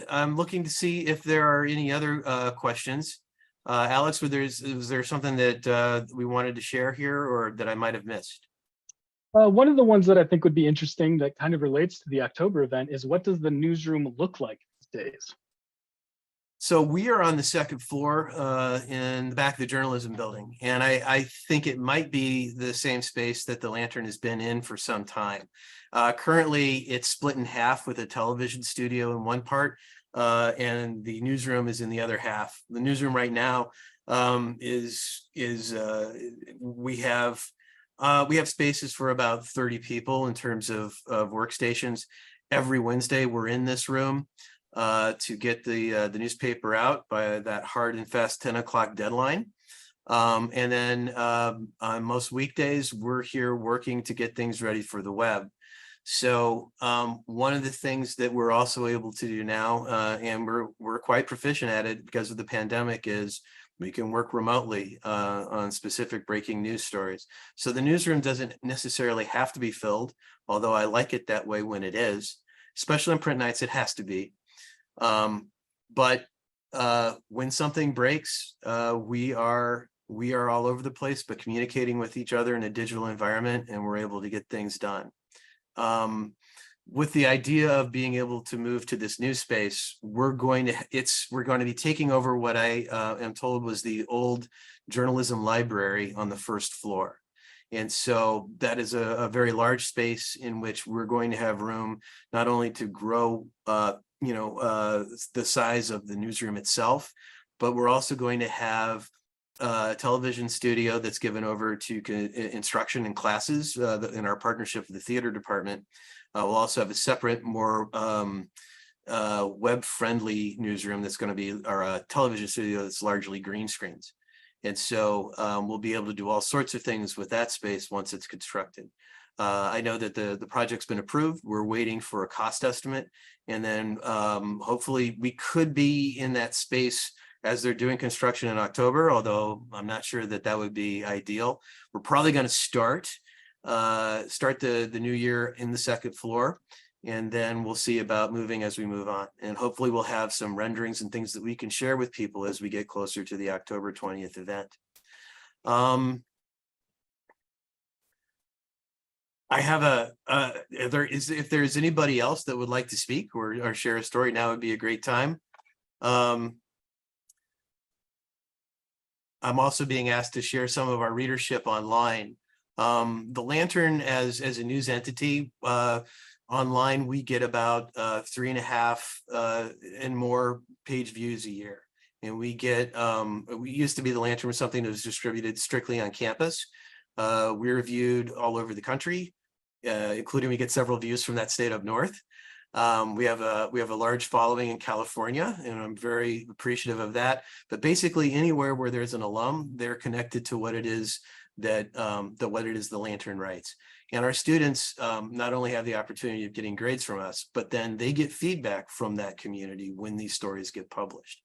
I'm looking to see if there are any other questions. Alex, was there something that we wanted to share here or that I might have missed? One of the ones that I think would be interesting that kind of relates to the October event is, what does the newsroom look like these days? So we are on the second floor in the back of the journalism building. And I think it might be the same space that the Lantern has been in for some time. Currently, it's split in half with a television studio in one part, and the newsroom is in the other half. The newsroom right now we have spaces for about 30 people in terms of workstations. Every Wednesday, we're in this room to get the newspaper out by that hard and fast 10 o'clock deadline. And then on most weekdays, we're here working to get things ready for the web. So one of the things that we're also able to do now, and we're quite proficient at it because of the pandemic, is we can work remotely on specific breaking news stories. So the newsroom doesn't necessarily have to be filled, although I like it that way when it is. Especially on print nights, it has to be. But when something breaks, we are all over the place, but communicating with each other in a digital environment, and we're able to get things done. With the idea of being able to move to this new space, we're going to be taking over what I am told was the old journalism library on the first floor. And so that is a very large space in which we're going to have room not only to grow the size of the newsroom itself, but we're also going to have a television studio that's given over to instruction and classes in our partnership with the theater department. We'll also have a separate, more web-friendly newsroom that's going to be our television studio that's largely green screens. And so we'll be able to do all sorts of things with that space once it's constructed. I know that the project's been approved. We're waiting for a cost estimate. And then hopefully we could be in that space as they're doing construction in October, although I'm not sure that that would be ideal. We're probably going to start the new year in the second floor, and then we'll see about moving as we move on. And hopefully we'll have some renderings and things that we can share with people as we get closer to the October 20th event. I have if there's anybody else that would like to speak or share a story, now would be a great time. I'm also being asked to share some of our readership online. The Lantern as a news entity, online, we get about 3.5 and more page views a year. And we used to be the Lantern was something that was distributed strictly on campus. We're viewed all over the country, including we get several views from that state up north. We have a large following in California, and I'm very appreciative of that. But basically, anywhere where there's an alum, they're connected to what it is that the Lantern writes. And our students not only have the opportunity of getting grades from us, but then they get feedback from that community when these stories get published.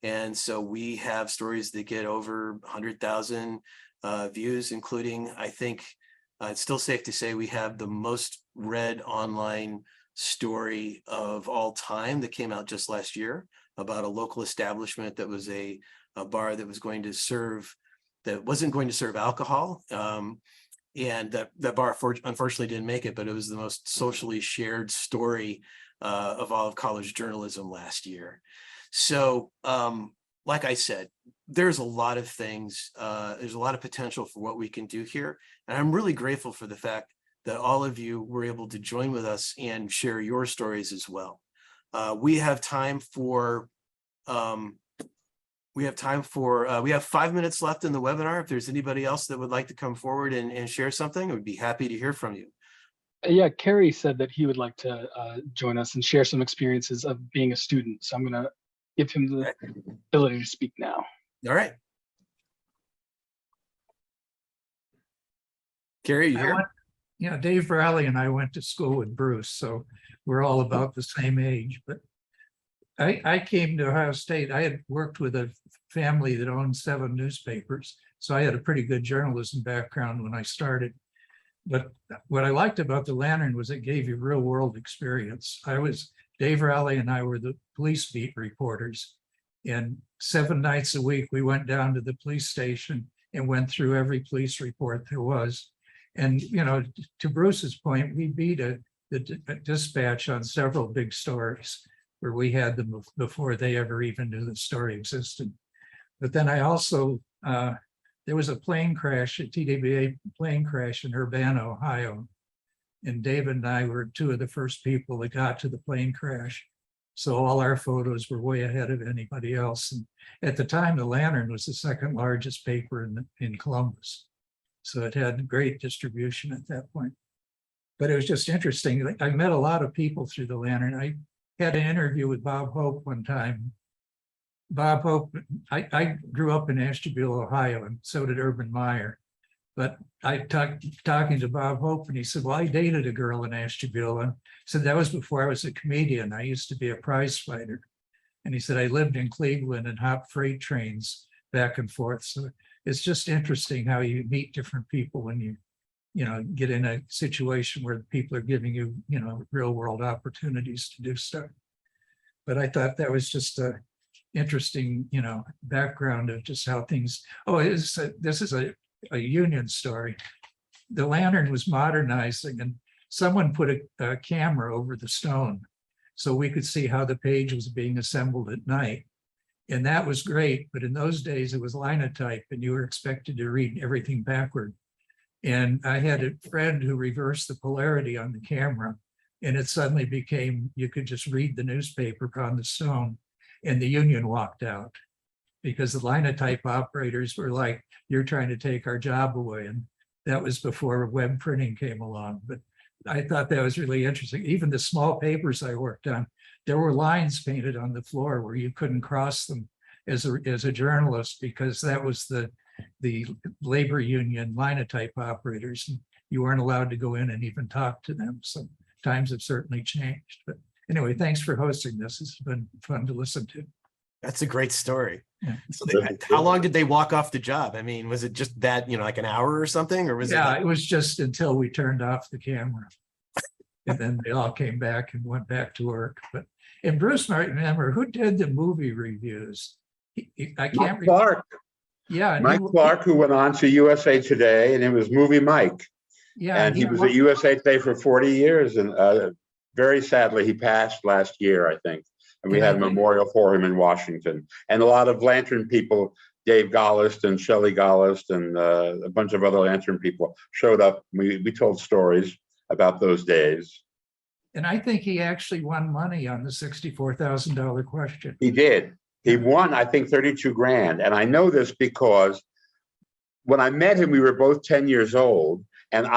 And so we have stories that get over 100,000 views, including, I think it's still safe to say we have the most read online story of all time that came out just last year about a local establishment that was a bar that was going to serve, that wasn't going to serve alcohol. And that bar unfortunately didn't make it, but it was the most socially shared story of all of college journalism last year. So like I said, there's a lot of things, there's a lot of potential for what we can do here. And I'm really grateful for the fact that all of you were able to join with us and share your stories as well. We have 5 minutes left in the webinar. If there's anybody else that would like to come forward and share something, I would be happy to hear from you. Yeah, Kerry said that he would like to join us and share some experiences of being a student. So I'm going to give him the ability to speak now. All right. Kerry, you here? Yeah, Dave Rowley and I went to school with Bruce, so we're all about the same age. But I came to Ohio State. I had worked with a family that owned 7 newspapers, so I had a pretty good journalism background when I started. But what I liked about the Lantern was it gave you real world experience. Dave Rowley and I were the police beat reporters, and 7 nights a week we went down to the police station and went through every police report there was. And, you know, to Bruce's point, we beat the dispatch on several big stories where we had them before they ever even knew the story existed. But then I also, there was a plane crash, a TWA plane crash in Urbana, Ohio. And David and I were 2 of the first people that got to the plane crash. So all our photos were way ahead of anybody else. And at the time, the Lantern was the 2nd largest paper in Columbus. So it had great distribution at that point. But it was just interesting. I met a lot of people through the Lantern. I had an interview with Bob Hope one time. Bob Hope, I grew up in Ashtabula, Ohio, and so did Urban Meyer. But I talking to Bob Hope, and he said, well, I dated a girl in Ashtabula. So that was before I was a comedian. I used to be a prize fighter. And he said, I lived in Cleveland and hopped freight trains back and forth. So it's just interesting how you meet different people when you get in a situation where people are giving you, real world opportunities to do stuff. But I thought that was just a interesting, background of just how things, this is a union story. The Lantern was modernizing and someone put a camera over the stone so we could see how the page was being assembled at night. And that was great, but in those days it was linotype and you were expected to read everything backward. And I had a friend who reversed the polarity on the camera and it suddenly became, you could just read the newspaper on the stone, and the union walked out because the linotype operators were like, you're trying to take our job away. And that was before web printing came along. But I thought that was really interesting. Even the small papers I worked on, there were lines painted on the floor where you couldn't cross them as a journalist because that was the labor union linotype operators. And you weren't allowed to go in and even talk to them. So times have certainly changed. But anyway, thanks for hosting this. It's been fun to listen to. That's a great story. Yeah. So how long did they walk off the job? I mean, was it just that, like an hour or something, or was it was just until we turned off the camera. And then they all came back and went back to work. And Bruce might remember who did the movie reviews. I can't remember. Clark. Yeah. Mike Clark, who went on to USA Today, and it was Movie Mike. Yeah. And he was at USA Today for 40 years. And very sadly, he passed last year, I think. And we had a memorial for him in Washington. And a lot of Lantern people, Dave Gollist and Shelley Gollist and a bunch of other Lantern people showed up. We told stories about those days. And I think he actually won money on the $64,000 question. He did. He won, I think, 32 grand. And I know this because when I met him, we were both 10 years old. And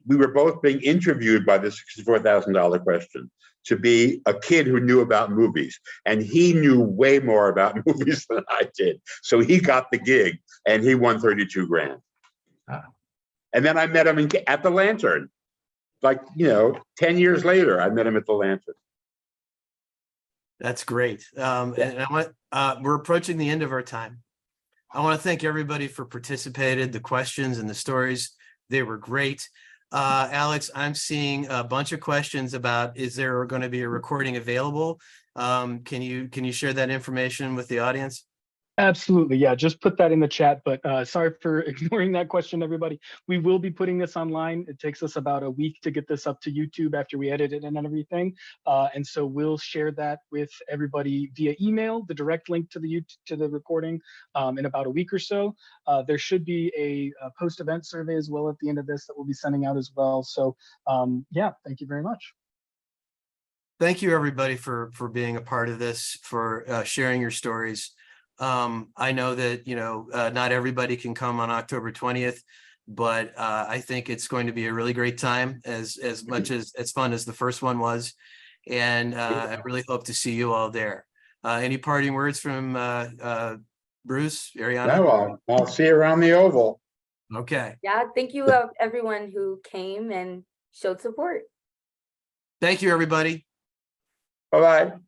we were both being interviewed by the $64,000 question to be a kid who knew about movies. And he knew way more about movies than I did. So he got the gig and he won 32 grand. Ah. And then I met him at the Lantern. Like, 10 years later, I met him at the Lantern. That's great. And we're approaching the end of our time. I want to thank everybody for participating, the questions and the stories. They were great. Alex, I'm seeing a bunch of questions about, is there going to be a recording available? Can you share that information with the audience? Absolutely. Yeah, just put that in the chat, but sorry for ignoring that question, everybody. We will be putting this online. It takes us about a week to get this up to YouTube after we edit it and everything. And so we'll share that with everybody via email, the direct link to the recording in about a week or so. There should be a post-event survey as well at the end of this that we'll be sending out as well. So yeah, thank you very much. Thank you, everybody, for being a part of this, for sharing your stories. I know that, not everybody can come on October 20th, but I think it's going to be a really great time, as much as fun as the first one was. And I really hope to see you all there. Any parting words from Bruce, Ariana? No, I'll see you around the Oval. Okay. Yeah, thank you everyone who came and showed support. Thank you, everybody. Bye-bye.